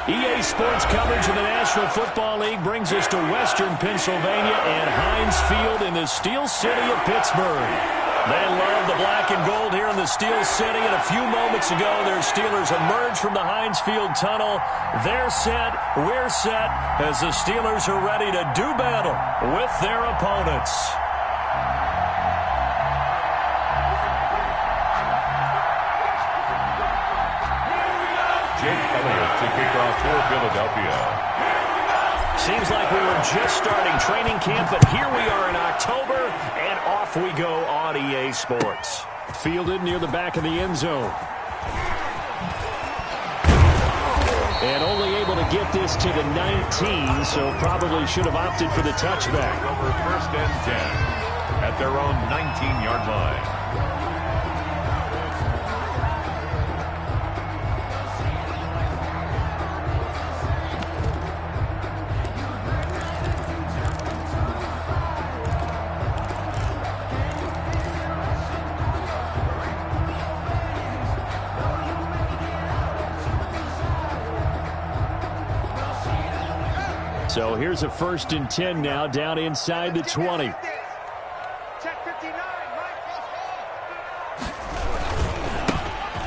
EA Sports coverage of the National Football League brings us to Western Pennsylvania and Heinz Field in the Steel City of Pittsburgh. They love the black and gold here in the Steel City, and a few moments ago, their Steelers emerged from the Heinz Field tunnel. They're set, we're set, as the Steelers are ready to do battle with their opponents. Jake Elliott to kick off for Philadelphia. Seems like we were just starting training camp, but here we are in October, and off we go on EA Sports. Fielded near the back of the end zone. And only able to get this to the 19, so probably should have opted for the touchback. Over 1st and 10 at their own 19-yard line. So here's a 1st and 10 now, down inside the 20.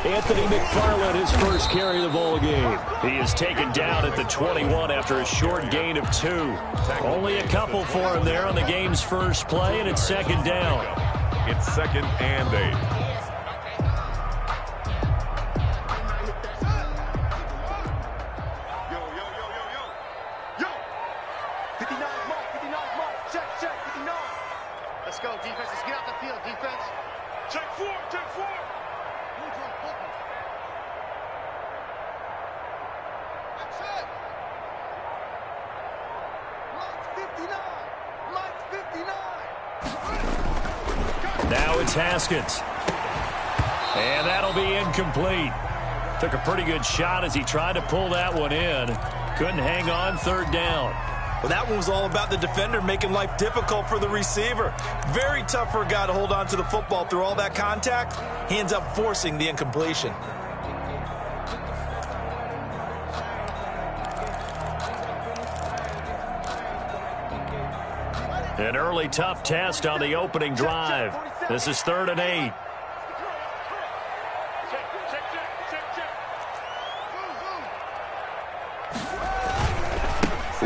Anthony McFarland, his first carry of the ball game. He is taken down at the 21 after a short gain of 2. Only a couple for him there on the game's first play, and it's 2nd down. It's 2nd and 8. Now it's Haskins. And that'll be incomplete. Took a pretty good shot as he tried to pull that one in. Couldn't hang on, 3rd down. Well, that one was all about the defender making life difficult for the receiver. Very tough for a guy to hold on to the football through all that contact. He ends up forcing the incompletion. An early tough test on the opening drive. This is 3rd and 8.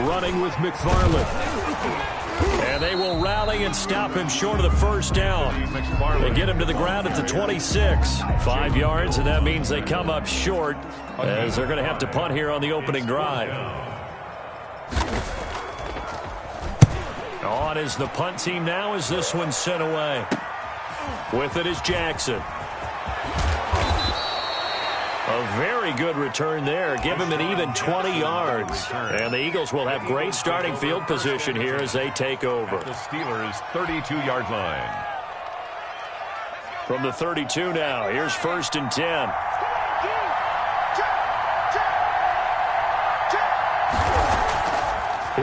Running with McFarland. And they will rally and stop him short of the 1st down. They get him to the ground at the 26. 5 yards, and that means they come up short as they're going to have to punt here on the opening drive. On is the punt team now as this one's sent away. With it is Jackson. A very good return there. Give him an even 20 yards. And the Eagles will have great starting field position here as they take over. The Steelers' 32-yard line. From the 32 now, here's 1st and 10.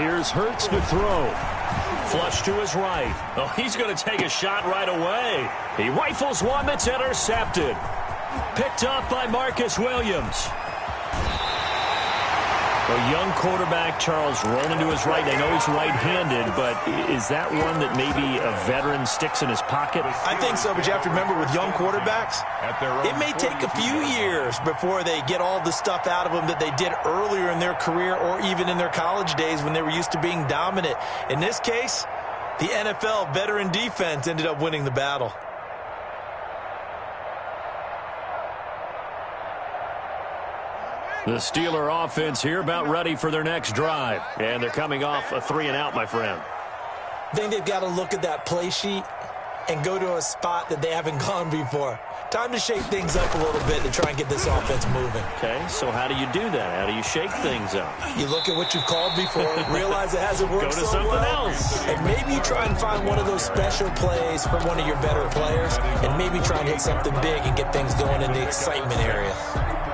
Here's Hurts to throw. Flush to his right. Oh, he's going to take a shot right away. He rifles one that's intercepted. Picked off by Marcus Williams. A young quarterback, Charles, rolling to his right. I know he's right-handed, but is that one that maybe a veteran sticks in his pocket? I think so, but you have to remember with young quarterbacks, it may take a few years before they get all the stuff out of them that they did earlier in their career or even in their college days when they were used to being dominant. In this case, the NFL veteran defense ended up winning the battle. The Steeler offense here about ready for their next drive. And they're coming off a 3-and-out, my friend. I think they've got to look at that play sheet and go to a spot that they haven't gone before. Time to shake things up a little bit to try and get this offense moving. Okay, so how do you do that? How do you shake things up? You look at what you've called before, realize it hasn't worked Go to so something well, else. and maybe you try and find one of those special plays from one of your better players, and maybe try and hit something big and get things going in the excitement area.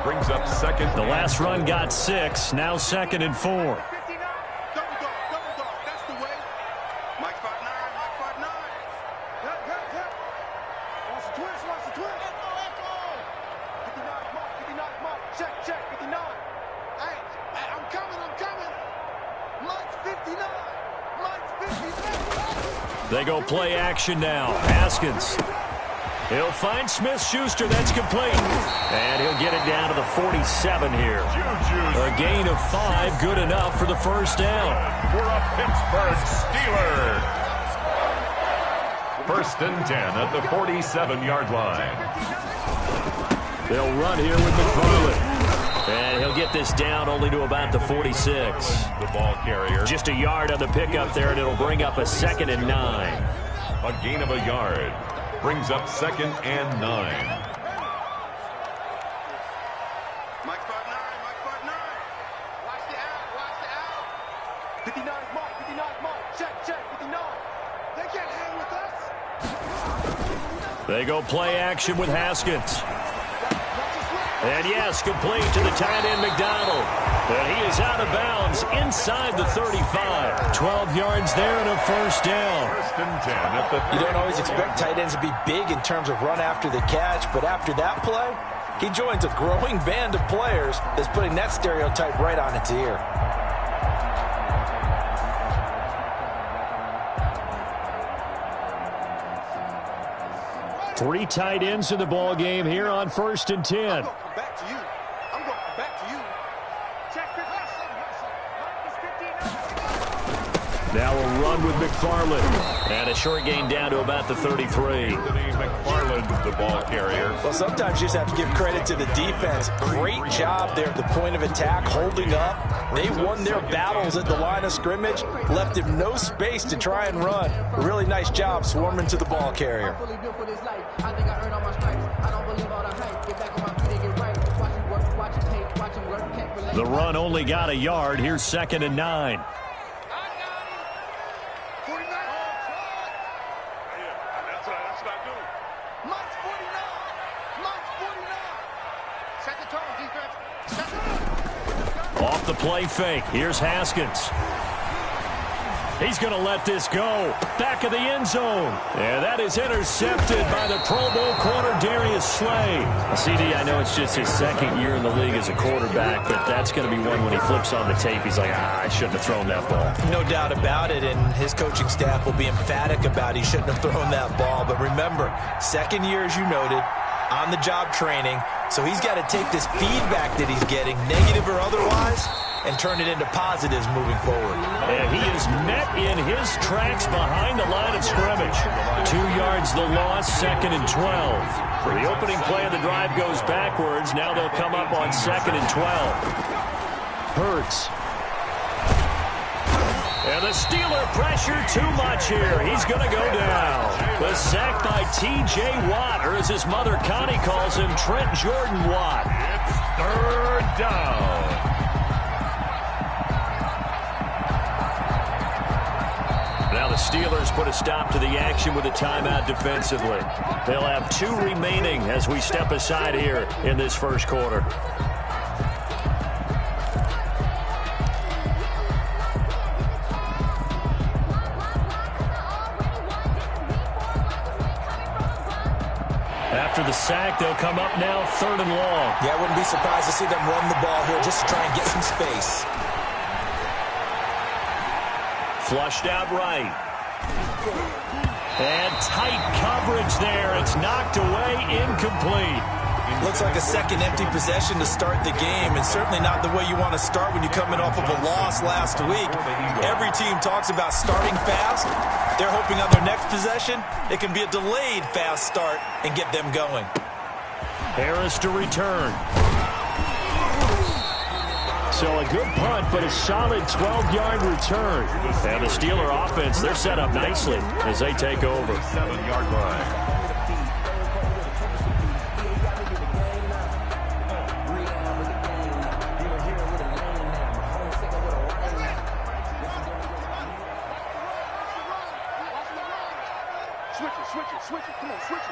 Brings up 2nd. The last run got 6, now 2nd and 4. check, 59. Hey, I'm coming. Mike's 59. Mike's 59. They go play action now. Haskins. He'll find Smith-Schuster. That's complete. And he'll get it down to the 47 here. A gain of 5, good enough for the first down. For a Pittsburgh Steelers. First and 10 at the 47-yard line. They'll run here with McFarland. And he'll get this down only to about the 46. The ball carrier. Just a yard on the pickup there, and it'll bring up a 2nd and 9. A gain of a yard. Brings up 2nd and 9. Mike part 9. Watch the out. 59 Mike. Check, 59. They can't hang with us. They go play action with Haskins. And yes, complete to the tight end McDonald. And he is out of bounds inside the 35. 12 yards there and a first down. First and 10 at the You don't always expect tight ends to be big in terms of run after the catch, but after that play, he joins a growing band of players that's putting that stereotype right on its ear. Three tight ends in the ball game here on 1st and 10. I'm going to come back to you. Check this out. Now a run with McFarland. And a short gain down to about the 33. McFarland, the ball carrier. Well, sometimes you just have to give credit to the defense. Great job there at the point of attack, holding up. They won their battles at the line of scrimmage, left him no space to try and run. A really nice job swarming to the ball carrier. The run only got a yard. Here's 2nd and 9. Off the play fake. Here's Haskins. He's going to let this go. Back of the end zone. And that is intercepted by the Pro Bowl corner, Darius Slay. CD, I know it's just his 2nd year in the league as a quarterback, but that's going to be one when he flips on the tape. He's like, I shouldn't have thrown that ball. No doubt about it, and his coaching staff will be emphatic about he shouldn't have thrown that ball. But remember, 2nd year, as you noted, on-the-job training, so he's got to take this feedback that he's getting, negative or otherwise, and turn it into positives moving forward. And he is met in his tracks behind the line of scrimmage. 2 yards the loss, 2nd and 12. For the opening play of the drive goes backwards. Now they'll come up on 2nd and 12. Hurts. And the Steeler pressure too much here. He's going to go down. The sack by T.J. Watt, or as his mother Connie calls him, Trent Jordan Watt. It's 3rd down. Now the Steelers put a stop to the action with a timeout defensively. They'll have 2 remaining as we step aside here in this first quarter. After the sack, they'll come up now 3rd and long. Yeah, I wouldn't be surprised to see them run the ball here just to try and get some space. Flushed out right. And tight coverage there. It's knocked away, incomplete. Looks like a second empty possession to start the game, and certainly not the way you want to start when you're coming off of a loss last week. Every team talks about starting fast. They're hoping on their next possession, it can be a delayed fast start and get them going. Harris to return. So a good punt, but a solid 12-yard return. And the Steeler offense, they're set up nicely as they take over. 7-yard line. Switch it. Come on, switch it.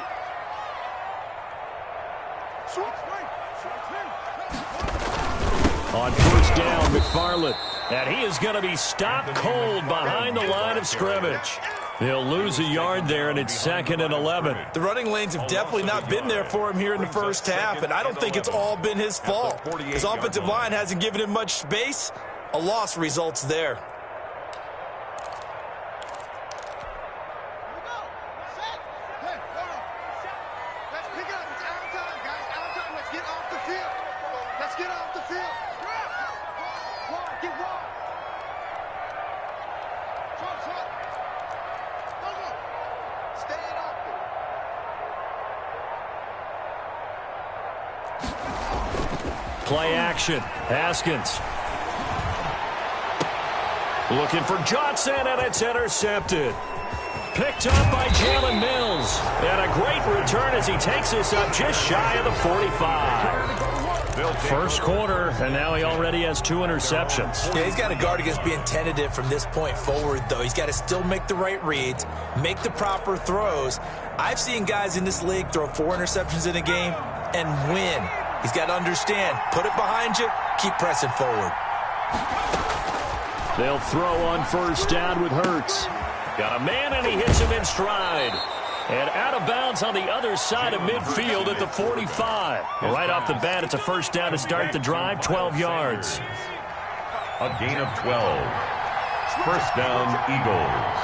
On first down, McFarland. And he is going to be stopped cold behind the line of scrimmage. He'll lose a yard there, and it's 2nd and 11. The running lanes have definitely not been there for him here in the first half, and I don't think it's all been his fault. His offensive line hasn't given him much space. A loss results there. Play action. Haskins. Looking for Johnson, and it's intercepted. Picked up by Jalen Mills. And a great return as he takes us up just shy of the 45. First quarter, and now he already has 2 interceptions. Yeah, he's got to guard against being tentative from this point forward, though. He's got to still make the right reads, make the proper throws. I've seen guys in this league throw 4 interceptions in a game and win. He's got to understand, put it behind you, keep pressing forward. They'll throw on first down with Hurts. Got a man, and he hits him in stride. And out of bounds on the other side of midfield at the 45. Right off the bat, it's a first down to start the drive, 12 yards. A gain of 12. First down, Eagles.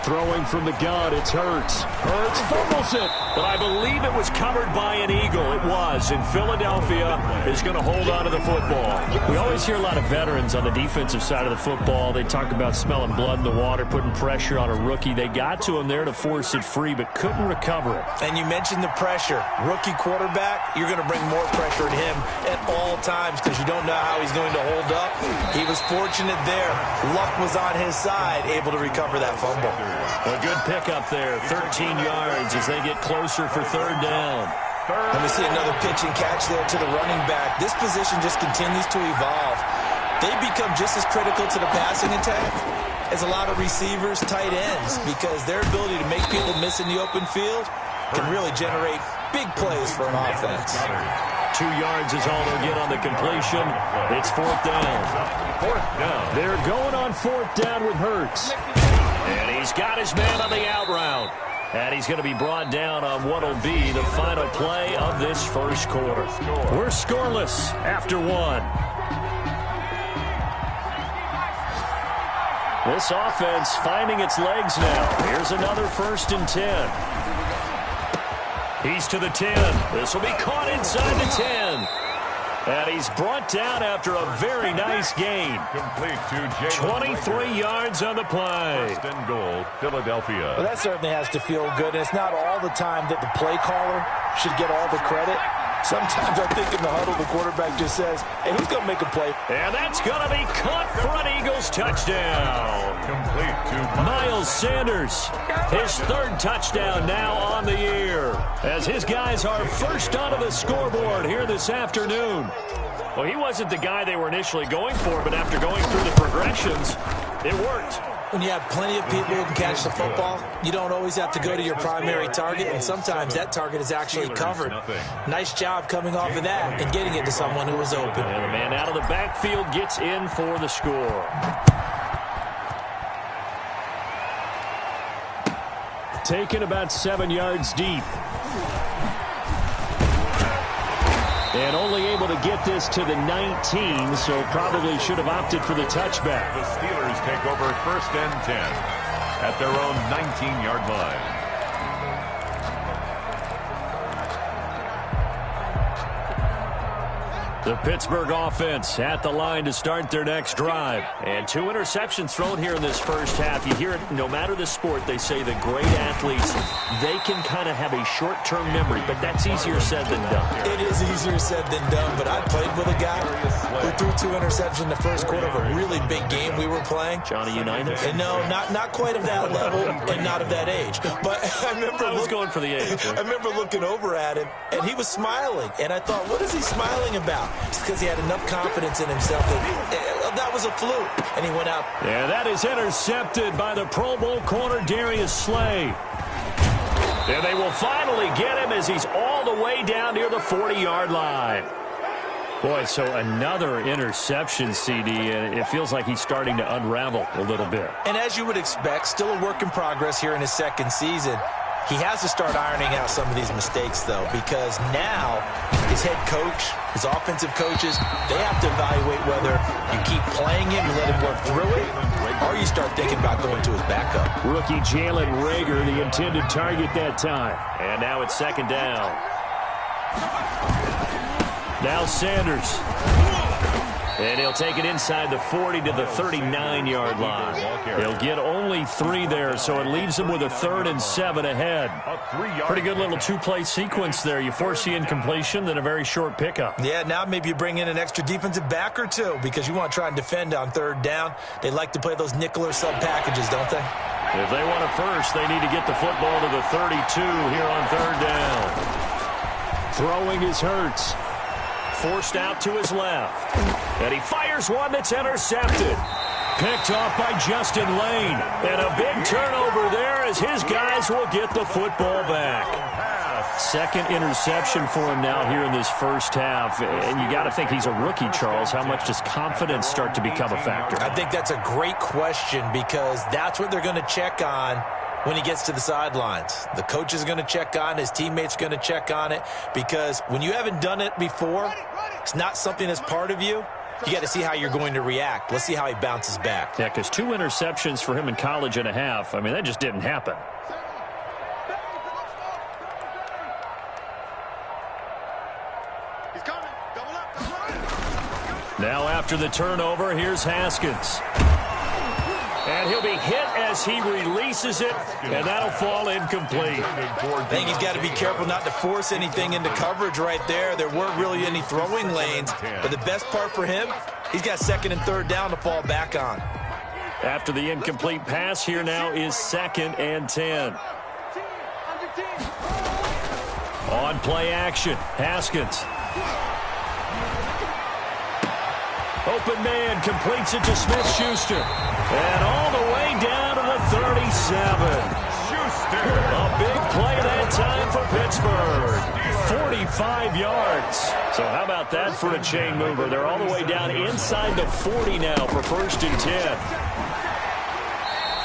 Throwing from the gun, it's Hurts. Hurts fumbles it, but I believe it was covered by an Eagle. It was, and Philadelphia is going to hold on to the football. We always hear a lot of veterans on the defensive side of the football. They talk about smelling blood in the water, putting pressure on a rookie. They got to him there to force it free, but couldn't recover it. And you mentioned the pressure. Rookie quarterback, you're going to bring more pressure at him at all times because you don't know how he's going to hold up. He was fortunate there. Luck was on his side, able to recover that fumble. A good pickup there, 13 yards as they get closer for third down. And we see another pitch and catch there to the running back. This position just continues to evolve. They become just as critical to the passing attack as a lot of receivers, tight ends, because their ability to make people miss in the open field can really generate big plays for an offense. 2 yards is all they'll get on the completion. It's fourth down. They're going on fourth down with Hurts. And he's got his man on the out route. And he's going to be brought down on what will be the final play of this first quarter. We're scoreless after 1. This offense finding its legs now. Here's another 1st and 10. He's to the 10. This will be caught inside the 10. And he's brought down after a very nice gain. Complete to 23 yards on the play. First and goal, Philadelphia. Well, that certainly has to feel good. And it's not all the time that the play caller should get all the credit. Sometimes I think in the huddle, the quarterback just says, hey, who's going to make a play? And that's going to be caught for an Eagles touchdown. Complete to Miles Sanders, his 3rd touchdown now on the year, as his guys are first onto the scoreboard here this afternoon. Well, he wasn't the guy they were initially going for, but after going through the progressions, it worked. When you have plenty of people who can catch the football, you don't always have to go to your primary target, and sometimes that target is actually covered. Nice job coming off of that and getting it to someone who was open. And the man out of the backfield gets in for the score. Taken about 7 yards deep. And only able to get this to the 19, so probably should have opted for the touchback. The Steelers take over 1st and 10 at their own 19-yard line. The Pittsburgh offense at the line to start their next drive. And 2 interceptions thrown here in this first half. You hear it, no matter the sport, they say the great athletes, they can kind of have a short-term memory, but that's easier said than done. It is easier said than done, but I played with a guy who threw 2 interceptions in the first quarter of a really big game we were playing. Johnny Unitas? And no, not quite of that level and not of that age. But I remember going for the age. I remember looking over at him, and he was smiling. And I thought, what is he smiling about? It's because he had enough confidence in himself that was a fluke, and he went out. Yeah, that is intercepted by the Pro Bowl corner Darius Slay. And they will finally get him as he's all the way down near the 40-yard line. Boy, so another interception, CD, and it feels like he's starting to unravel a little bit. And as you would expect, still a work in progress here in his second season. He has to start ironing out some of these mistakes, though, because now his head coach, his offensive coaches, they have to evaluate whether you keep playing him and let him work through it, or you start thinking about going to his backup. Rookie Jalen Reagor, the intended target that time. And now it's second down. Now Sanders. And he'll take it inside the 40 to the 39-yard line. He'll get only 3 there, so it leaves him with a 3rd and 7 ahead. Pretty good little two-play sequence there. You force the incompletion, then a very short pickup. Yeah, now maybe you bring in an extra defensive back or two because you want to try and defend on 3rd down. They like to play those nickel or sub packages, don't they? If they want a first, they need to get the football to the 32 here on 3rd down. Throwing is Hurts. Forced out to his left. And he fires one that's intercepted. Picked off by Justin Lane. And a big turnover there as his guys will get the football back. Second interception for him now here in this first half. And you got to think he's a rookie, Charles. How much does confidence start to become a factor? I think that's a great question because that's what they're going to check on when he gets to the sidelines. The coach is going to check on it. His teammates are going to check on it because when you haven't done it before, it's not something that's part of you. You got to see how you're going to react. Let's see how he bounces back. Yeah, because 2 interceptions for him in college and a half. I mean, that just didn't happen. Now after the turnover, here's Haskins. And he'll be hit as he releases it, and that'll fall incomplete. I think he's got to be careful not to force anything into coverage right there. There weren't really any throwing lanes, but the best part for him, he's got 2nd and 3rd down to fall back on. After the incomplete pass, here now is 2nd and 10. On play action, Haskins. Open man completes it to Smith-Schuster. And all the way down to the 37. Schuster. A big play that time for Pittsburgh. 45 yards. So how about that for a chain mover? They're all the way down inside the 40 now for 1st and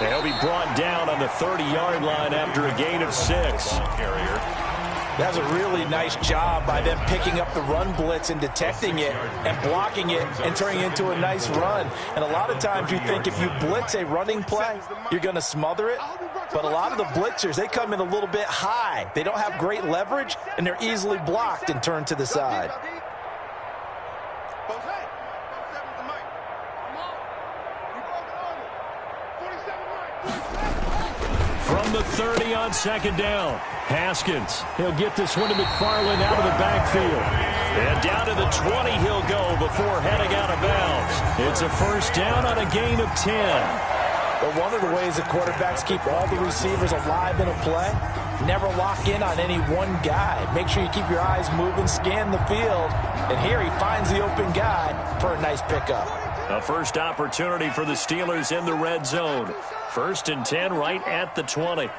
10. They'll be brought down on the 30-yard line after a gain of 6. That's a really nice job by them picking up the run blitz and detecting it and blocking it and turning it into a nice run. And a lot of times you think if you blitz a running play, you're going to smother it. But a lot of the blitzers, they come in a little bit high. They don't have great leverage, and they're easily blocked and turned to the side. From the 30 on 2nd down, Haskins. He'll get this one to McFarland out of the backfield. And down to the 20 he'll go before heading out of bounds. It's a 1st down on a gain of 10. But one of the ways the quarterbacks keep all the receivers alive in a play, never lock in on any one guy. Make sure you keep your eyes moving, scan the field. And here he finds the open guy for a nice pickup. A first opportunity for the Steelers in the red zone. 1st and 10 right at the 20.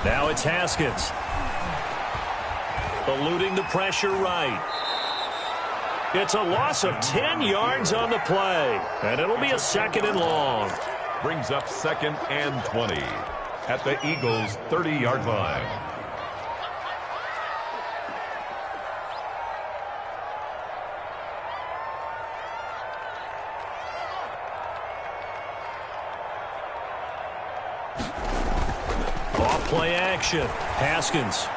Now it's Haskins. Eluding the pressure right. It's a loss of 10 yards on the play. And it'll be a 2nd and long. Brings up 2nd and 20 at the Eagles' 30-yard line. Off play action. Haskins.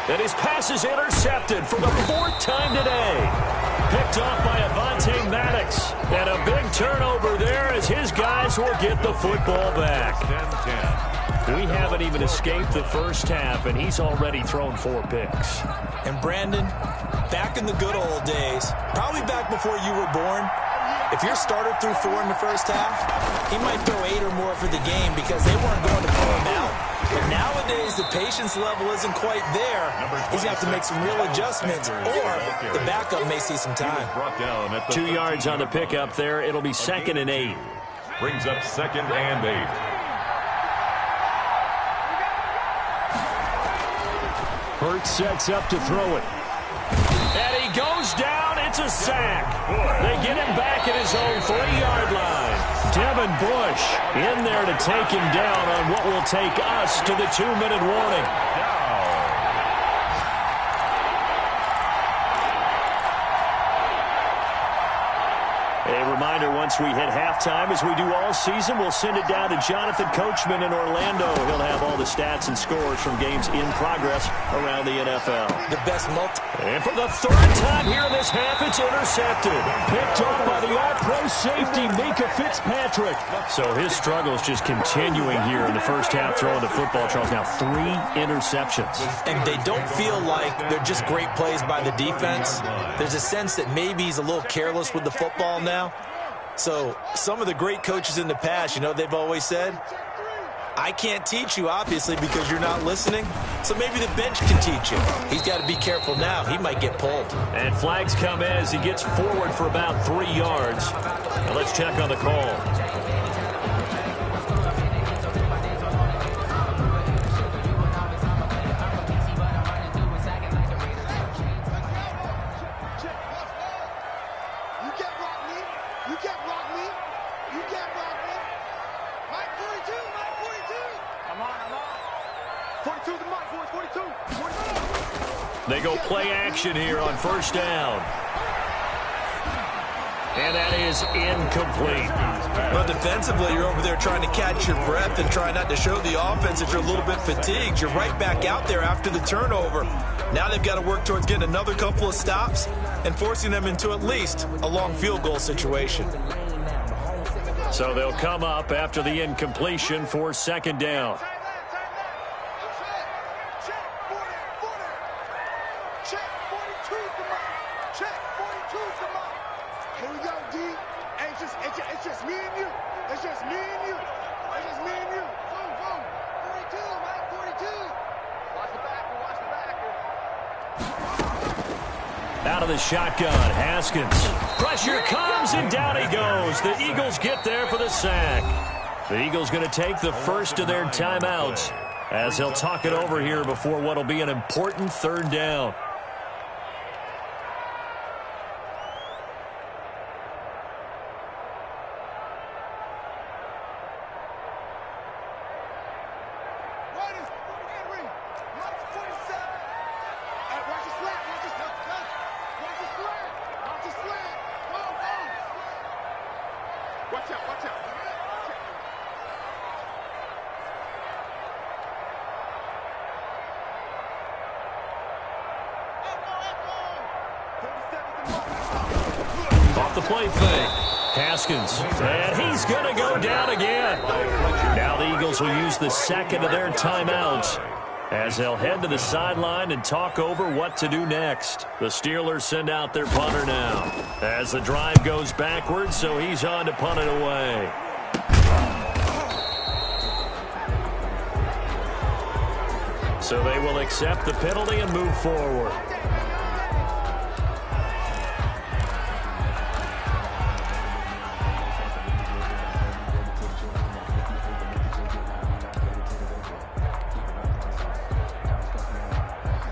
And his pass is intercepted for the 4th time today. Picked off by Avonte Maddox. And a big turnover there as his guys will get the football back. We haven't even escaped the first half, and he's already thrown 4 picks. And Brandon, back in the good old days, probably back before you were born, If your starter threw 4 in the first half, he might throw 8 or more for the game because they weren't going to blow him out. But nowadays, the patience level isn't quite there. He's going to have to make some real adjustments, or the backup may see some time. 2 yards on the pickup there. It'll be 2nd and 8. Brings up 2nd and 8. Hurts sets up to throw it. And he goes down. It's a sack. They get him back at his own 3-yard line. Devin Bush in there to take him down on what will take us to the 2-minute warning. A reminder, once we hit halftime, as we do all season, we'll send it down to Jonathan Coachman in Orlando. He'll have all the stats and scores from games in progress around the NFL. The best And for the 3rd time here in this half, it's intercepted. Picked up by the all-pro safety, Mika Fitzpatrick. So his struggles just continuing here in the first half throwing the football. Charles, now 3 interceptions. And they don't feel like they're just great plays by the defense. There's a sense that maybe he's a little careless with the football now. So some of the great coaches in the past, you know, they've always said, I can't teach you, obviously, because you're not listening. So maybe the bench can teach you. He's got to be careful now. He might get pulled. And flags come in as he gets forward for about 3 yards. Now let's check on the call. They go play action here on 1st down. And that is incomplete. Well, defensively, you're over there trying to catch your breath and try not to show the offense that you're a little bit fatigued. You're right back out there after the turnover. Now they've got to work towards getting another couple of stops and forcing them into at least a long field goal situation. So they'll come up after the incompletion for 2nd down. Out of the shotgun, Haskins. Pressure comes, and down he goes. The Eagles get there for the sack. The Eagles going to take the first of their timeouts as they'll talk it over here before what will be an important 3rd down. Off the play fake. Haskins. And he's going to go down again. Now the Eagles will use the 2nd of their timeouts as they'll head to the sideline and talk over what to do next. The Steelers send out their punter now as the drive goes backwards, so he's on to punt it away. So they will accept the penalty and move forward.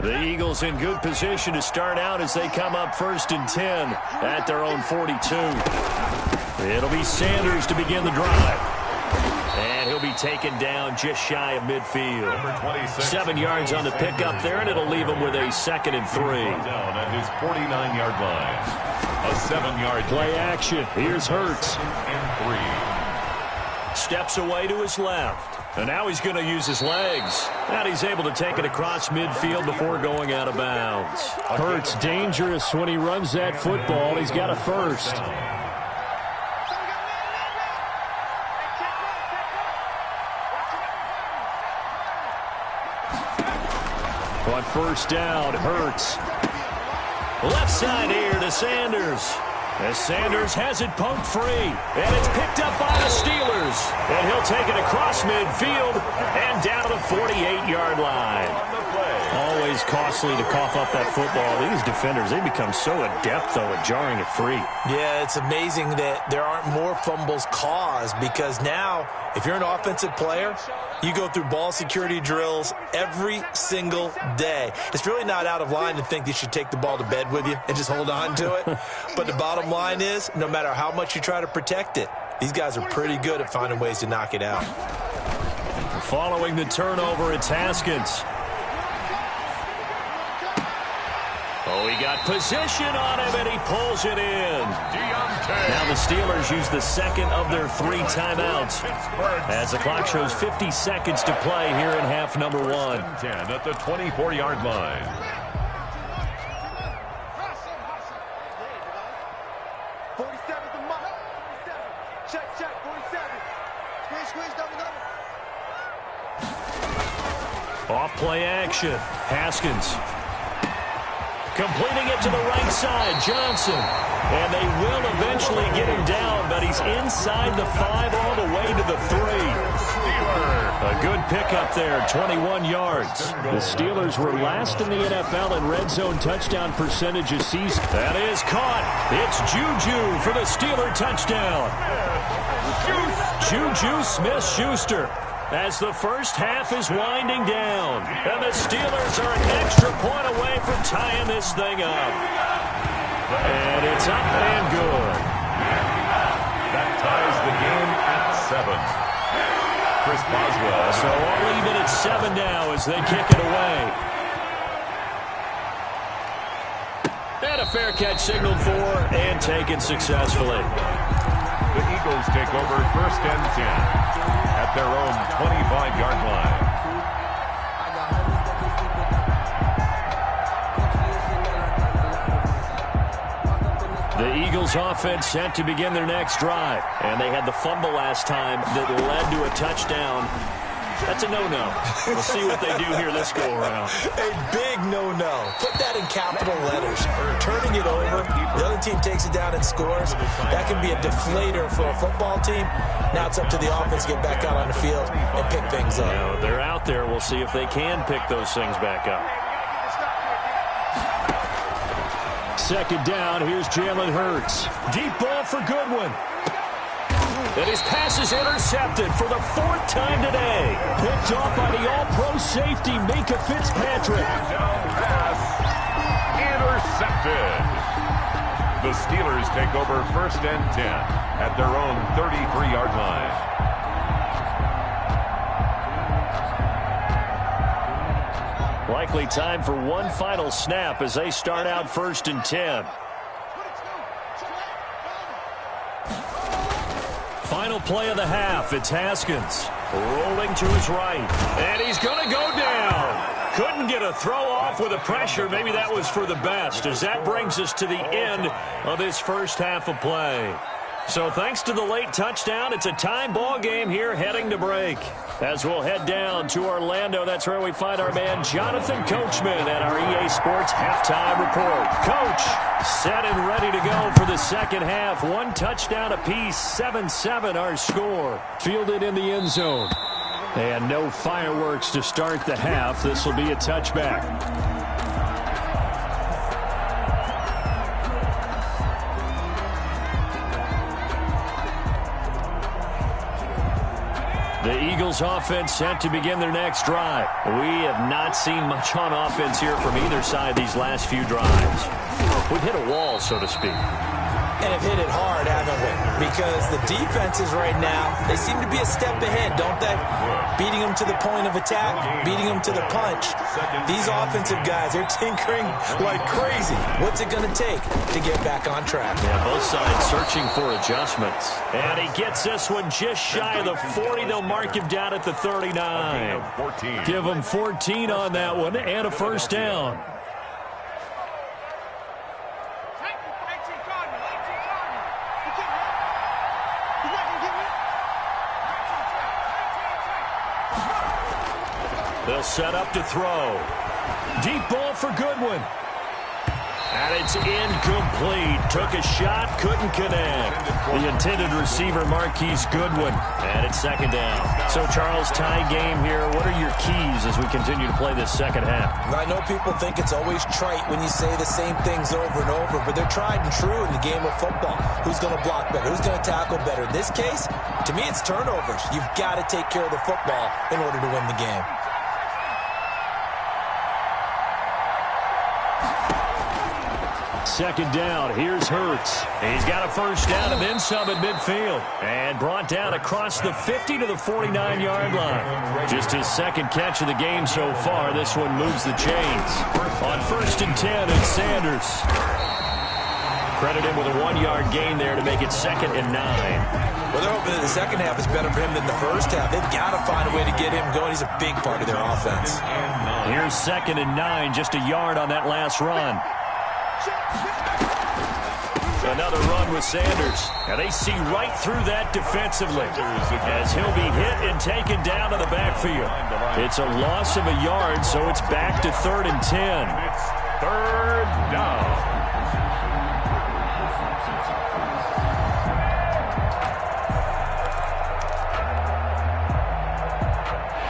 The Eagles in good position to start out as they come up 1st and 10 at their own 42. It'll be Sanders to begin the drive. And he'll be taken down just shy of midfield. 7 yards on the pickup there, and it'll leave him with a 2nd and 3. Down at his 49-yard line. A 7-yard play action. Here's Hurts. And 3. Steps away to his left. And now he's going to use his legs. And he's able to take it across midfield before going out of bounds. Hurts dangerous when he runs that football. He's got a first. On 1st down, Hurts. Left side here to Sanders. As Sanders has it pumped free, and it's picked up by the Steelers. And he'll take it across midfield and down to the 48-yard line. Always costly to cough up that football. These defenders, they become so adept, though, at jarring it free. Yeah, it's amazing that there aren't more fumbles caused, because now, if you're an offensive player, you go through ball security drills every single day. It's really not out of line to think you should take the ball to bed with you and just hold on to it. But the bottom line is, no matter how much you try to protect it, these guys are pretty good at finding ways to knock it out. Following the turnover, it's Haskins. Oh, he got position on him, and he pulls it in. Now the Steelers use the second of their 3 timeouts as the clock shows 50 seconds to play here in half number 1. 10 at the 24-yard line. Off play action. Haskins. Completing it to the right side, Johnson. And they will eventually get him down, but he's inside the 5 all the way to the 3. A good pickup there, 21 yards. The Steelers were last in the NFL in red zone touchdown percentage this season. That is caught. It's Juju for the Steeler touchdown. Juju Smith-Schuster. As the first half is winding down. And the Steelers are an extra point away from tying this thing up. And it's up and good. That ties the game at 7. Chris Boswell. So all even at 7 now as they kick it away. And a fair catch signaled for and taken successfully. The Eagles take over 1st and 10 at their own 25-yard line. The Eagles offense set to begin their next drive. And they had the fumble last time that led to a touchdown. That's a no-no. We'll see what they do here this go-around. A big no-no. Put that in capital letters. Turning it over, the other team takes it down and scores. That can be a deflator for a football team. Now it's up to the offense to get back out on the field and pick things up. You know, they're out there. We'll see if they can pick those things back up. Second down, here's Jalen Hurts. Deep ball for Goodwin. And his pass is intercepted for the 4th time today. Picked off by the all-pro safety, Minka Fitzpatrick. Pass intercepted. The Steelers take over 1st and 10 at their own 33-yard line. Likely time for one final snap as they start out 1st and 10. Final play of the half. It's Haskins rolling to his right. And he's going to go down. Couldn't get a throw off with the pressure. Maybe that was for the best, as that brings us to the end of this first half of play. So thanks to the late touchdown, it's a tie ball game here heading to break. As we'll head down to Orlando, that's where we find our man Jonathan Coachman at our EA Sports Halftime Report. Coach, set and ready to go for the second half. 1 touchdown apiece, 7-7 our score. Fielded in the end zone. And no fireworks to start the half. This will be a touchback. The Eagles offense set to begin their next drive. We have not seen much on offense here from either side these last few drives. We've hit a wall, so to speak. And have hit it hard, haven't we? Because the defenses right now, they seem to be a step ahead, don't they? Beating them to the point of attack, beating them to the punch. These offensive guys, they're tinkering like crazy. What's it going to take to get back on track? Yeah, both sides searching for adjustments. And he gets this one just shy of the 40. They'll mark him down at the 39. Give him 14 on that one and a first down. They'll set up to throw. Deep ball for Goodwin. And it's incomplete. took a shot, couldn't connect. The intended receiver, Marquise Goodwin, and it's second down. So, Charles, tie game here. What are your keys as we continue to play this second half? I know people think it's always trite when you say the same things over and over, but they're tried and true in the game of football. Who's going to block better? Who's going to tackle better? In this case, to me, it's turnovers. You've got to take care of the football in order to win the game. Second down, here's Hurts. He's got a first down and then some at midfield. And brought down across the 50 to the 49-yard line. Just his second catch of the game so far. This one moves the chains. On 1st and 10, it's Sanders. Credit him with a 1-yard gain there to make it 2nd and 9. Well, they're hoping that the second half is better for him than the first half. They've got to find a way to get him going. He's a big part of their offense. Here's 2nd and 9, just a yard on that last run. Another run with Sanders. And they see right through that defensively as he'll be hit and taken down to the backfield. It's a loss of a yard, so it's back to 3rd and 10. It's 3rd down.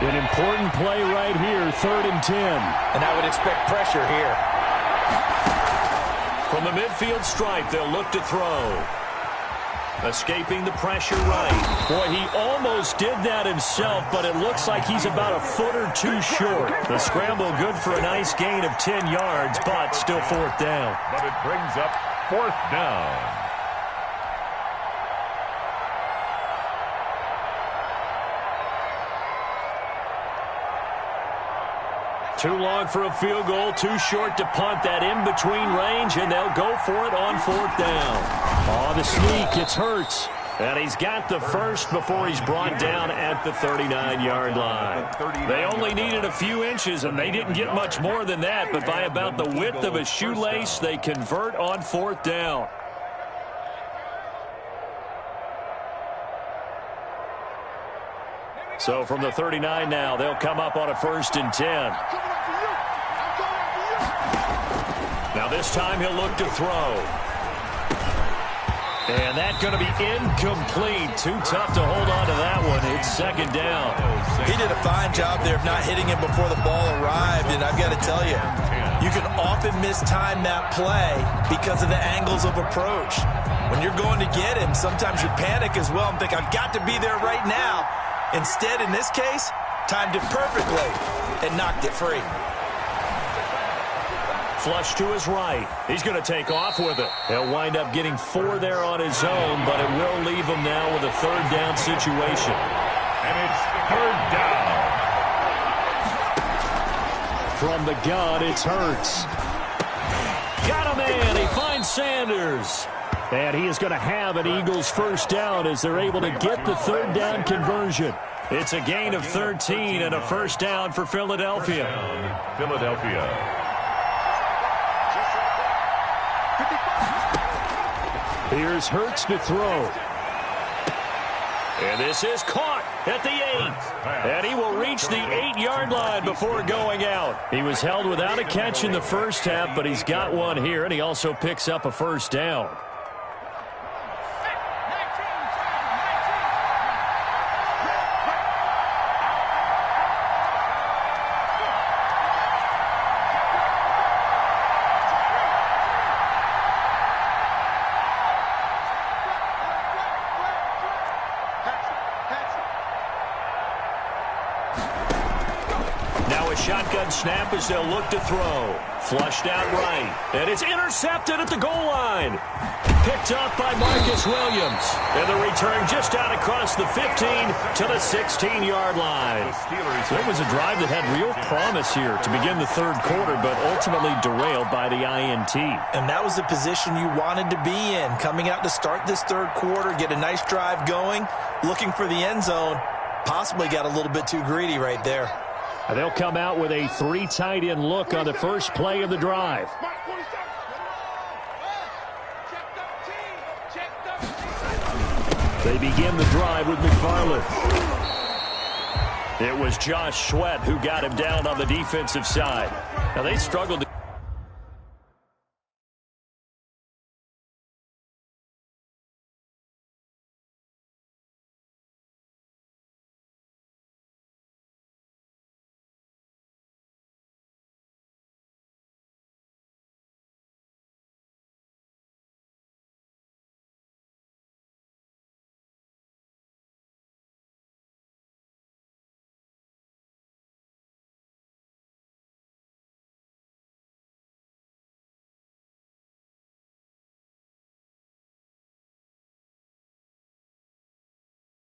An important play right here, 3rd and 10. And I would expect pressure here. From the midfield stripe, they'll look to throw. Escaping the pressure right. Boy, he almost did that himself, but it looks like he's about a foot or two short. The scramble good for a nice gain of 10 yards, but still 4th down. But it brings up 4th down. Too long for a field goal, too short to punt that in-between range, and they'll go for it on 4th down. On the sneak, it's Hurts. And he's got the first before he's brought down at the 39-yard line. They only needed a few inches, and they didn't get much more than that, but by about the width of a shoelace, they convert on 4th down. So from the 39 now, they'll come up on a 1st and 10. Now this time he'll look to throw. And that's going to be incomplete. Too tough to hold on to that one. It's 2nd down. He did a fine job there of not hitting him before the ball arrived, and I've got to tell you, you can often mistime that play because of the angles of approach. When you're going to get him, sometimes you panic as well and think, I've got to be there right now. Instead, in this case, timed it perfectly and knocked it free. Flush to his right. He's going to take off with it. He'll wind up getting 4 there on his own, but it will leave him now with a 3rd down situation. And it's 3rd down. From the gun, it's Hurts. Got a man. He finds Sanders. And he is going to have an Eagles 1st down as they're able to get the 3rd down conversion. It's a gain of 13 and a 1st down for Philadelphia. Philadelphia. Here's Hurts to throw. And this is caught at the 8. And he will reach the 8-yard line before going out. He was held without a catch in the first half, but he's got one here, and he also picks up a 1st down. Shotgun snap as they'll look to throw. Flushed out right. And it's intercepted at the goal line. Picked up by Marcus Williams. And the return just out across the 15 to the 16-yard line. So it was a drive that had real promise here to begin the 3rd quarter, but ultimately derailed by the INT. And that was the position you wanted to be in. Coming out to start this 3rd quarter, get a nice drive going, looking for the end zone. Possibly got a little bit too greedy right there. And they'll come out with a 3 tight end look on the first play of the drive. They begin the drive with McFarland. It was Josh Sweat who got him down on the defensive side. Now they struggled to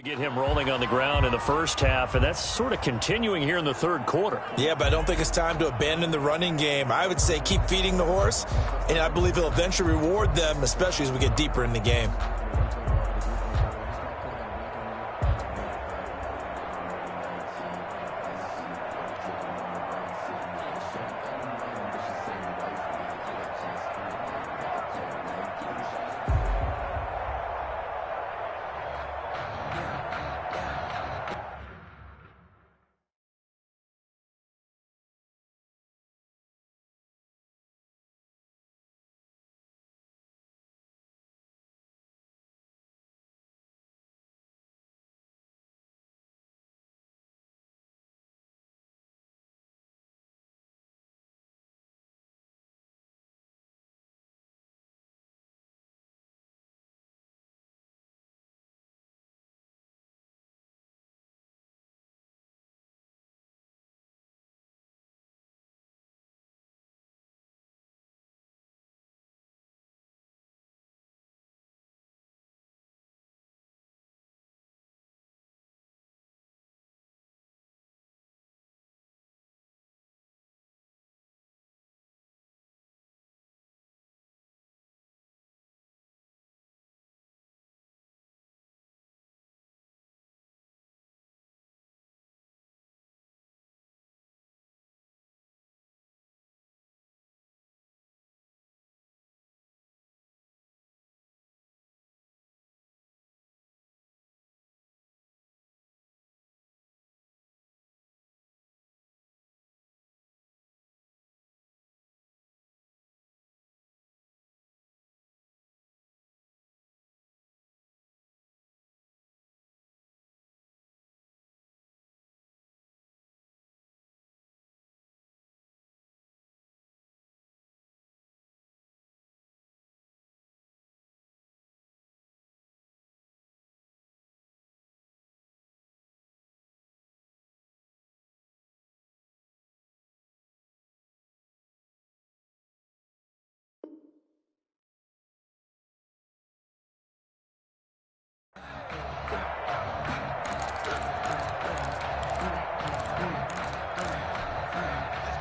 Get him rolling on the ground in the first half, and that's sort of continuing here in the third quarter. Yeah, but I don't think it's time to abandon the running game. I would say keep feeding the horse, and I believe he'll eventually reward them, especially as we get deeper in the game.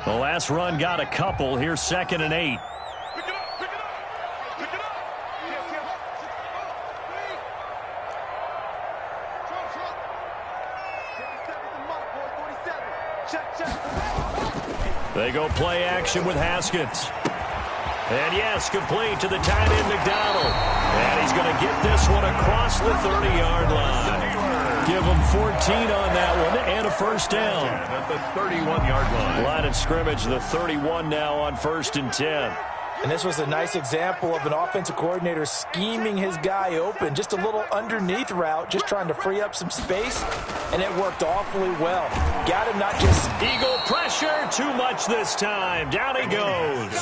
The last run got a couple. Here's 2nd and 8. Pick it up, pick it up, pick it up. They go play action with Haskins. And yes, complete to the tight end McDonald. And he's going to get this one across the 30-yard line. Give him 14 on that one and a first down. At the 31-yard line. Line of scrimmage, the 31 now on 1st and 10. And this was a nice example of an offensive coordinator scheming his guy open. Just a little underneath route, just trying to free up some space, and it worked awfully well. Got him not just... Eagle pressure, too much this time. Down he goes.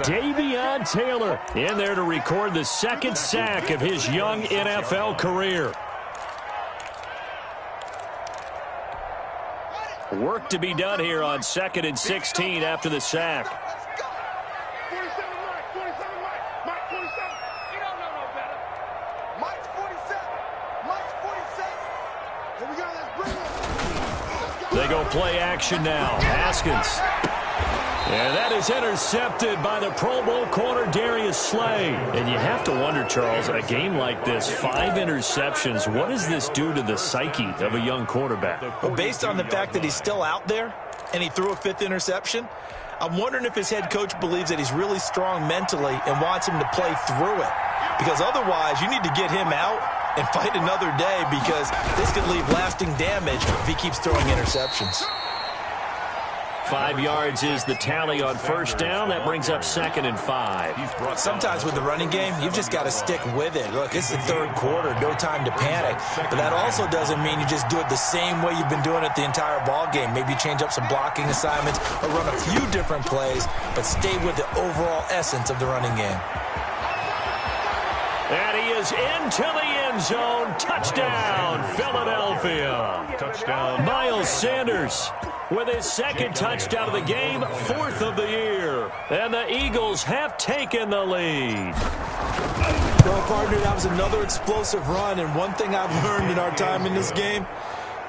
Davion Taylor in there to record the 2nd sack of his young NFL career. Work to be done here on 2nd and 16 after the sack. 47 Mike, 47 Mike, Mike 47. You don't know no better. Mike's 47. Mike's 47. Here we go, let's bring it. They go play action now. Haskins. And that is intercepted by the Pro Bowl corner Darius Slay. And you have to wonder, Charles, a game like this, 5 interceptions, what does this do to the psyche of a young quarterback? Well, based on the fact that he's still out there and he threw a 5th interception, I'm wondering if his head coach believes that he's really strong mentally and wants him to play through it. Because otherwise, you need to get him out and fight another day, because this could leave lasting damage if he keeps throwing interceptions. 5 yards is the tally on 1st down. That brings up 2nd and 5. Sometimes with the running game, you've just got to stick with it. Look, it's the 3rd quarter, no time to panic. But that also doesn't mean you just do it the same way you've been doing it the entire ball game. Maybe change up some blocking assignments or run a few different plays, but stay with the overall essence of the running game. And he is into the end zone. Touchdown, Philadelphia. Touchdown. Miles Sanders with his 2nd touchdown of the game, 4th of the year. And the Eagles have taken the lead. Well, partner, that was another explosive run, and one thing I've learned in our time in this game,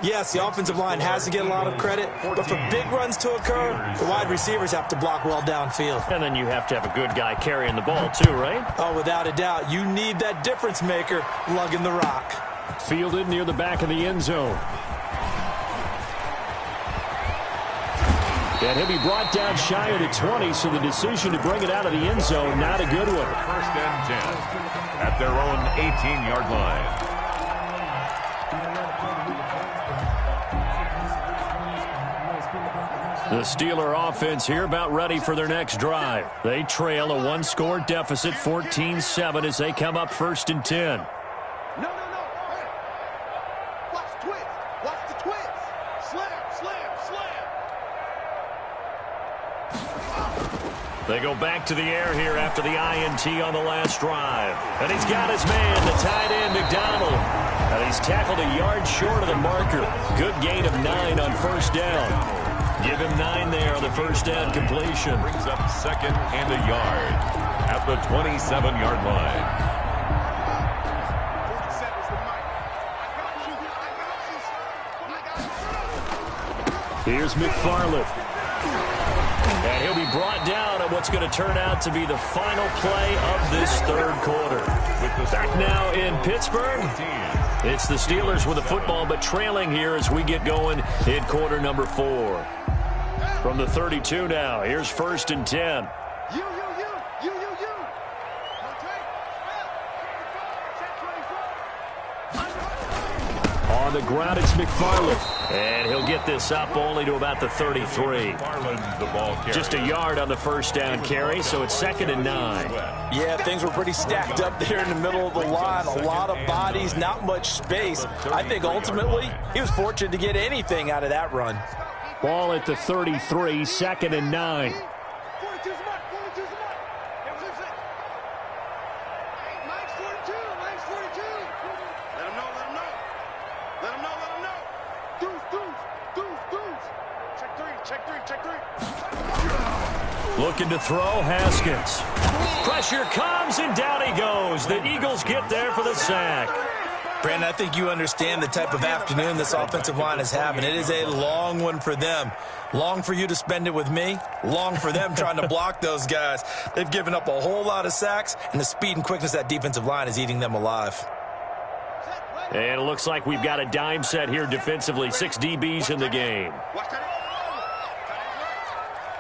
yes, the offensive line has to get a lot of credit, but for big runs to occur, the wide receivers have to block well downfield. And then you have to have a good guy carrying the ball too, right? Oh, without a doubt. You need that difference maker lugging the rock. Fielded near the back of the end zone. And he'll be brought down shy of the 20, so the decision to bring it out of the end zone, not a good one. First and 10 at their own 18-yard line. The Steeler offense here about ready for their next drive. They trail a one-score deficit, 14-7, as they come up first and 10. No. Hey. Watch the twins. Watch the twins. Slam. They go back to the air here after the INT on the last drive. And he's got his man, the tight end, McDonald. And he's tackled a yard short of the marker. Good gain of 9 on first down. Give him 9 there on the first down completion. Brings up second and a yard at the 27-yard line. 47 is the mic. I got you. Here's McFarland. And he'll be brought down on what's going to turn out to be the final play of this third quarter. Back now in Pittsburgh. It's the Steelers with the football, but trailing here as we get going in quarter number 4. From the 32 now, here's first and 10. You. On the ground, it's McFarland. And he'll get this up only to about the 33. Just a yard on the first down carry, so it's second and 9. Yeah, things were pretty stacked up there in the middle of the line. A lot of bodies, not much space. I think ultimately he was fortunate to get anything out of that run. Ball at the 33, second and 9. 42's the mark. Mike's 42. Let him know. Deuce. Check three. Looking to throw, Haskins. Pressure comes, and down he goes. The Eagles get there for the sack. Brandon, I think you understand the type of afternoon this offensive line is having. It is a long one for them. Long for you to spend it with me. Long for them trying to block those guys. They've given up a whole lot of sacks, and the speed and quickness of that defensive line is eating them alive. And it looks like we've got a dime set here defensively. 6 DBs in the game. Watch that.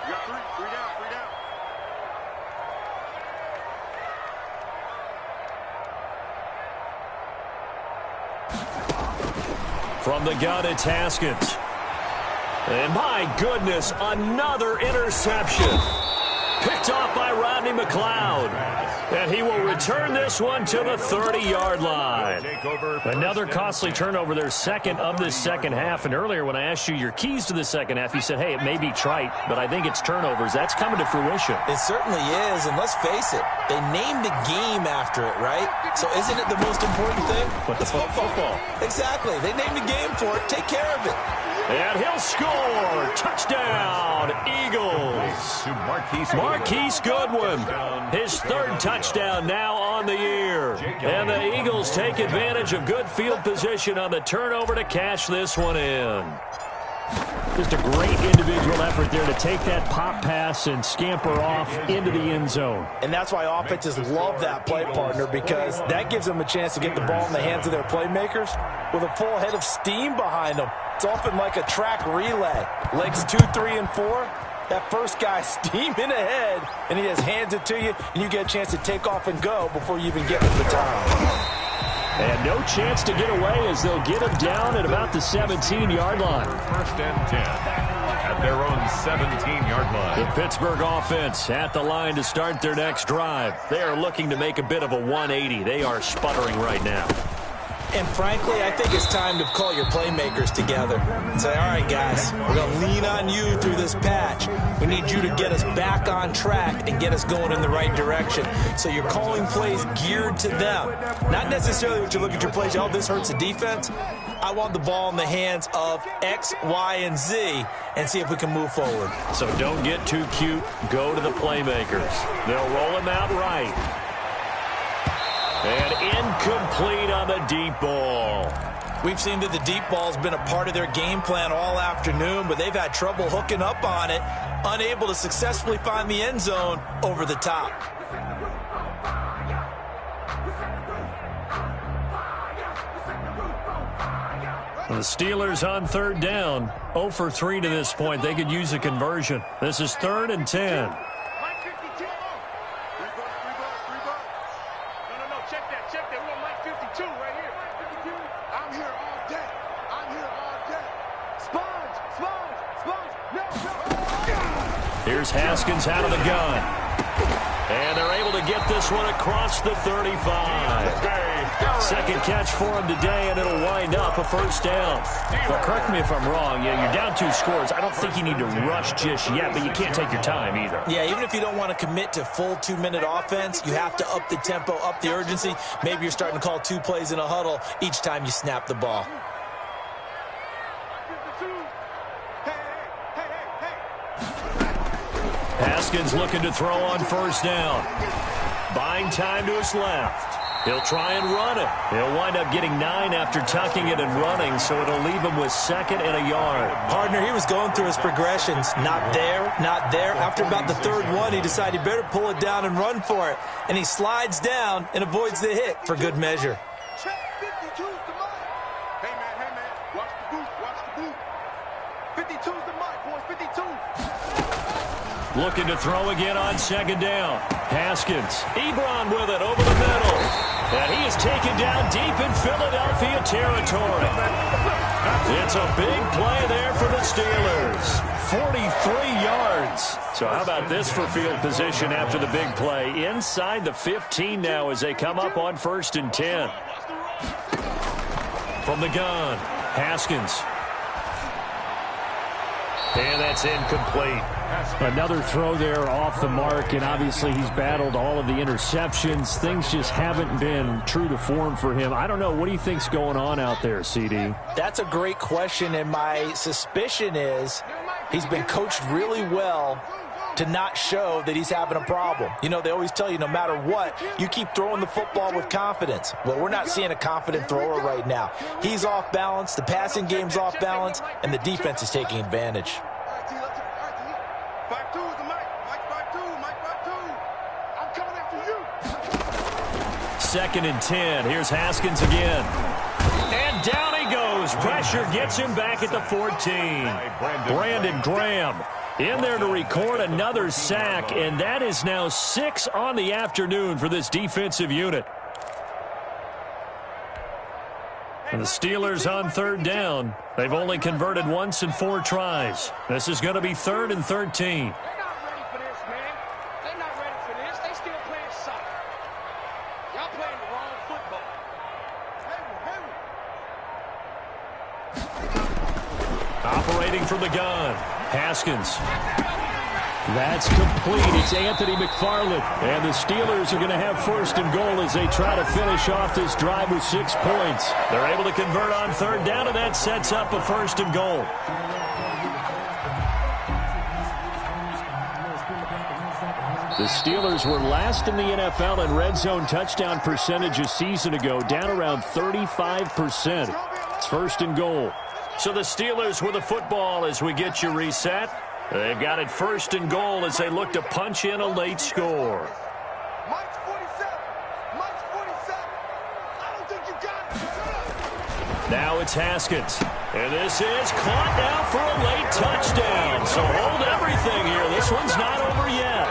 You got three down. From the gun, it's Haskins. And my goodness, another interception. Picked off by Rodney McLeod. And he will return this one to the 30-yard line. Another costly turnover, their second of this second half. And earlier when I asked you your keys to the second half, you said, hey, it may be trite, but I think it's turnovers. That's coming to fruition. It certainly is, and let's face it, they named the game after it, right? So isn't it the most important thing? But the football. Exactly. They named the game for it. Take care of it. And he'll score. Touchdown, Eagles. To Marquise Goodwin. His third touchdown now on the year. And the Eagles take advantage of good field position on the turnover to cash this one in. Just a great individual effort there to take that pop pass and scamper off into the end zone. And that's why offenses love that play, partner, because that gives them a chance to get the ball in the hands of their playmakers with a full head of steam behind them. It's often like a track relay. Legs 2, 3, and 4. That first guy steaming ahead, and he just hands it to you, and you get a chance to take off and go before you even get the baton. And no chance to get away as they'll get him down at about the 17-yard line. First and 10 at their own 17-yard line. The Pittsburgh offense at the line to start their next drive. They are looking to make a bit of a 180. They are sputtering right now. And frankly, I think it's time to call your playmakers together and say, all right, guys, we're going to lean on you through this patch. We need you to get us back on track and get us going in the right direction. So you're calling plays geared to them. Not necessarily what you look at your plays, oh, this hurts the defense. I want the ball in the hands of X, Y, and Z and see if we can move forward. So don't get too cute. Go to the playmakers. They'll roll him out right. And incomplete on the deep ball. We've seen that the deep ball's been a part of their game plan all afternoon, but they've had trouble hooking up on it, unable to successfully find the end zone over the top. The Steelers on third down, 0 for 3 to this point. They could use a conversion. This is 3rd and 10. Here's Haskins out of the gun. And they're able to get this one across the 35. Second catch for him today, and it'll wind up a first down. Well, correct me if I'm wrong. Yeah, you're down 2 scores. I don't think you need to rush just yet, but you can't take your time either. Yeah, even if you don't want to commit to full 2-minute offense, you have to up the tempo, up the urgency. Maybe you're starting to call 2 plays in a huddle each time you snap the ball. Haskins looking to throw on first down. Buying time to his left. He'll try and run it. He'll wind up getting 9 after tucking it and running, so it'll leave him with 2nd and a yard. Partner, he was going through his progressions. Not there, not there. After about the 3rd one, he decided he better pull it down and run for it. And he slides down and avoids the hit for good measure. Check 52's the mic. Hey, man, watch the boot, watch the boot. 52's the mic, boys, 52. Looking to throw again on 2nd down. Haskins, Ebron with it over the middle. And he is taken down deep in Philadelphia territory. It's a big play there for the Steelers. 43 yards. So how about this for field position after the big play? Inside the 15 now as they come up on 1st and 10. From the gun, Haskins. And that's incomplete. Another throw there off the mark, and obviously he's battled all of the interceptions. Things just haven't been true to form for him. I don't know. What do you think's going on out there, CD? That's a great question, and my suspicion is he's been coached really well to not show that he's having a problem. You know, they always tell you no matter what, you keep throwing the football with confidence. Well, we're not seeing a confident thrower right now. He's off balance, the passing game's off balance, and the defense is taking advantage. 52's the mic. Mike 52, Mike 52. I'm coming after you. 2nd and 10. Here's Haskins again. And down he goes. Pressure gets him back at the 14. Brandon Graham in there to record another sack, and that is now 6 on the afternoon for this defensive unit. And the Steelers on 3rd down. They've only converted once in 4 tries. This is going to be 3rd and 13. They're not ready for this, man. They're not ready for this. They still playing soccer. Y'all playing the wrong football. Operating from the gun, Haskins. That's complete. It's Anthony McFarland. And the Steelers are going to have 1st and goal as they try to finish off this drive with 6 points. They're able to convert on 3rd down, and that sets up a 1st and goal. The Steelers were last in the NFL in red zone touchdown percentage a season ago, down around 35%. It's 1st and goal. So the Steelers with the football as we get you reset. They've got it 1st and goal as they look to punch in a late score. Mike's 47. Mike's 47. I don't think you got it. Now it's Haskins. And this is caught now for a late touchdown. So hold everything here. This one's not over yet.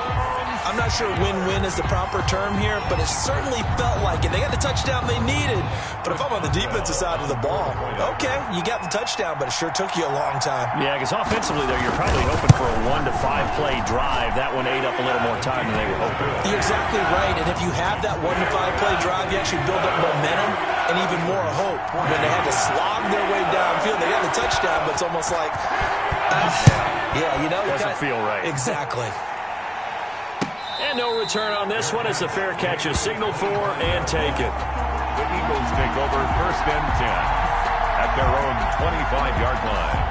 I'm not sure win-win is the proper term here, but it certainly felt like it. They got the touchdown they needed. But if I'm on the defensive side of the ball, okay, you got the touchdown, but it sure took you a long time. Yeah, because offensively there, you're probably hoping for a 1 to 5 play drive. That one ate up a little more time than they were hoping. You're exactly right, and if you have that 1 to 5 play drive, you actually build up momentum and even more hope. When they had to slog their way downfield, they got the touchdown, but it's almost like, yeah, you know. Doesn't feel right. Exactly. And no return on this one as the fair catch is signaled for and taken. The Eagles take over 1st and 10 at their own 25-yard line.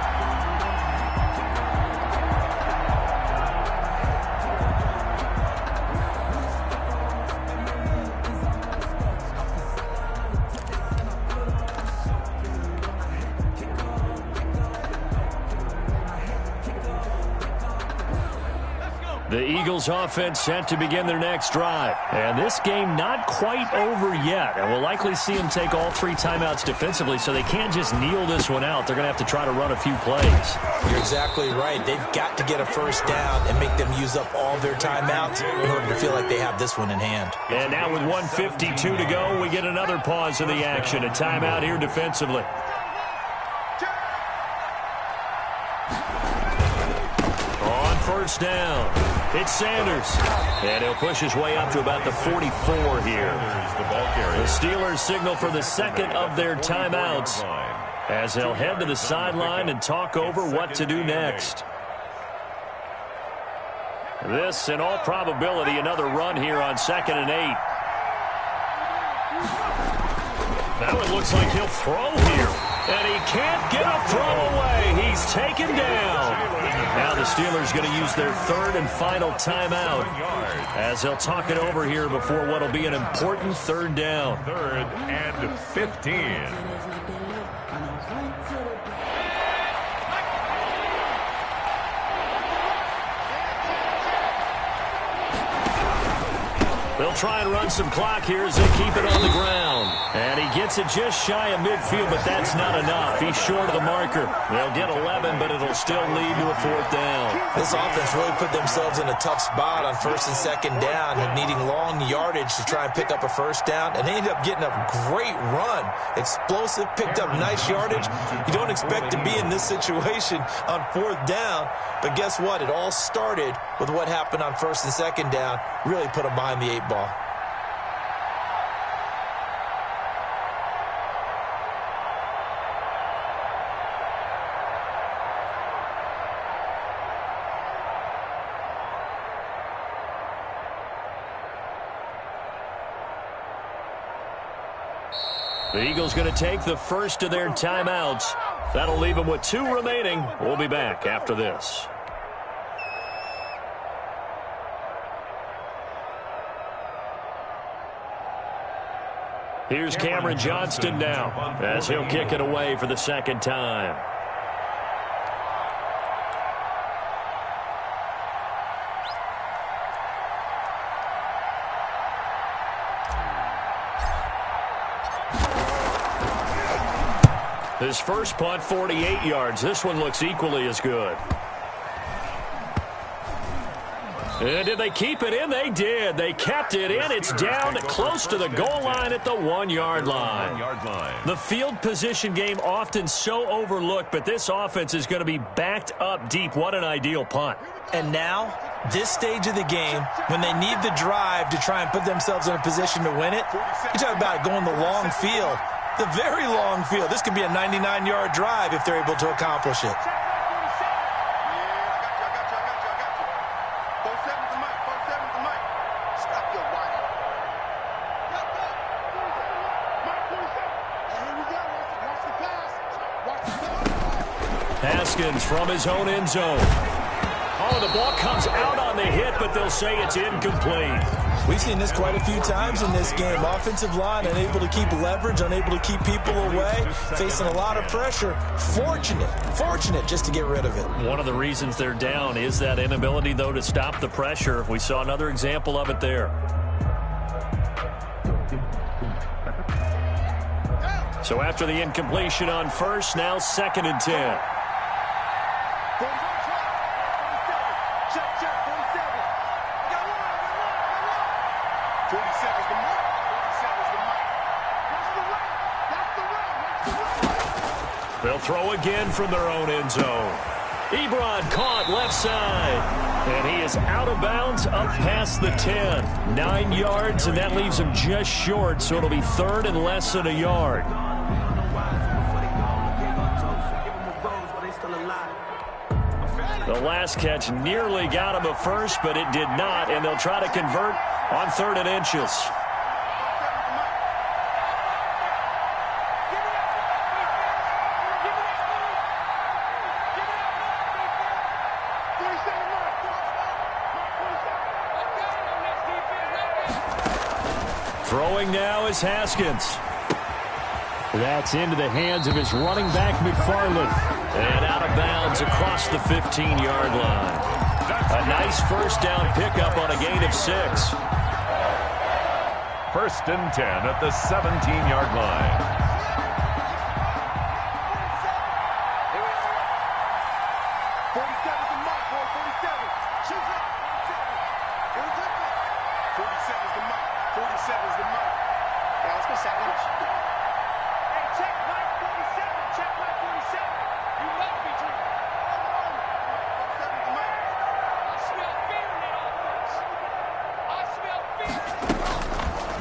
The Eagles offense set to begin their next drive. And this game not quite over yet. And we'll likely see them take all 3 timeouts defensively, so they can't just kneel this one out. They're going to have to try to run a few plays. You're exactly right. They've got to get a first down and make them use up all their timeouts in order to feel like they have this one in hand. And now with 1:52 to go, we get another pause in the action. A timeout here defensively. On first down, it's Sanders. And he'll push his way up to about the 44 here. The Steelers signal for the second of their timeouts as they'll head to the sideline and talk over what to do next. This, in all probability, another run here on 2nd and 8. Now it looks like he'll throw here. And he can't get a throw away. He's taken down. Now the Steelers going to use their 3rd and final timeout as they'll talk it over here before what will be an important 3rd down. 3rd and 15. They'll try and run some clock here as they keep it on the ground. And he gets it just shy of midfield, but that's not enough. He's short of the marker. They'll get 11, but it'll still lead to a 4th down. This offense really put themselves in a tough spot on 1st and 2nd down and needing long yardage to try and pick up a first down. And they ended up getting a great run. Explosive, picked up nice yardage. You don't expect to be in this situation on 4th down. But guess what? It all started with what happened on 1st and 2nd down. Really put them behind the 8 ball. The Eagles going to take the first of their timeouts. That'll leave them with 2 remaining. We'll be back after this. Here's Cameron Johnston now as he'll kick it away for the 2nd time. His first punt, 48 yards. This one looks equally as good. And did they keep it in? They did. They kept it in. It's down close to the goal line at the 1-yard line. The field position game often so overlooked, but this offense is going to be backed up deep. What an ideal punt. And now, this stage of the game, when they need the drive to try and put themselves in a position to win it, you talk about going the long field, the very long field. This could be a 99-yard drive if they're able to accomplish it. Haskins from his own end zone. Oh, the ball comes out on the hit, but they'll say it's incomplete. We've seen this quite a few times in this game. Offensive line unable to keep leverage, unable to keep people away, facing a lot of pressure. Fortunate just to get rid of it. One of the reasons they're down is that inability, though, to stop the pressure. We saw another example of it there. So after the incompletion on first, now 2nd and 10. They'll throw again from their own end zone. Ebron caught left side. And he is out of bounds up past the 10. 9 yards, and that leaves him just short, so it'll be 3rd and less than a yard. The last catch nearly got him a first, but it did not, and they'll try to convert on 3rd and inches. Throwing now is Haskins. That's into the hands of his running back, McFarland. And out of bounds across the 15-yard line. A nice first down pickup on a gain of 6. First and 10 at the 17-yard line.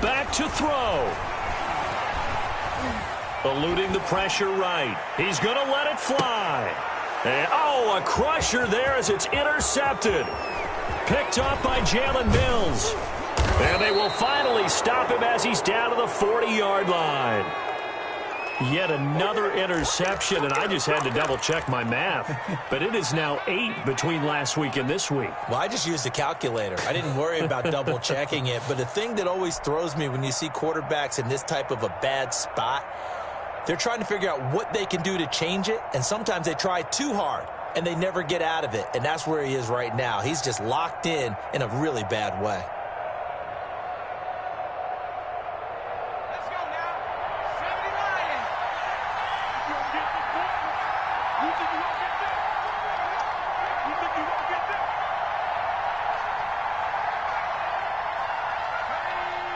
Back to throw. Eluding the pressure right. He's going to let it fly. And, oh, a crusher there as it's intercepted. Picked off by Jalen Mills. And they will finally stop him as he's down to the 40-yard line. Yet another interception, and I just had to double-check my math. But it is now 8 between last week and this week. Well, I just used a calculator. I didn't worry about double-checking it. But the thing that always throws me when you see quarterbacks in this type of a bad spot, they're trying to figure out what they can do to change it, and sometimes they try too hard, and they never get out of it. And that's where he is right now. He's just locked in a really bad way.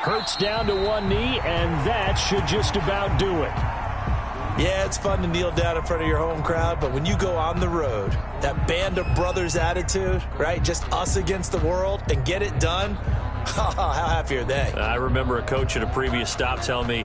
Hurts down to one knee, and that should just about do it. Yeah, it's fun to kneel down in front of your home crowd, but when you go on the road, that band of brothers attitude, right, just us against the world, and get it done, how happy are they? I remember a coach at a previous stop telling me,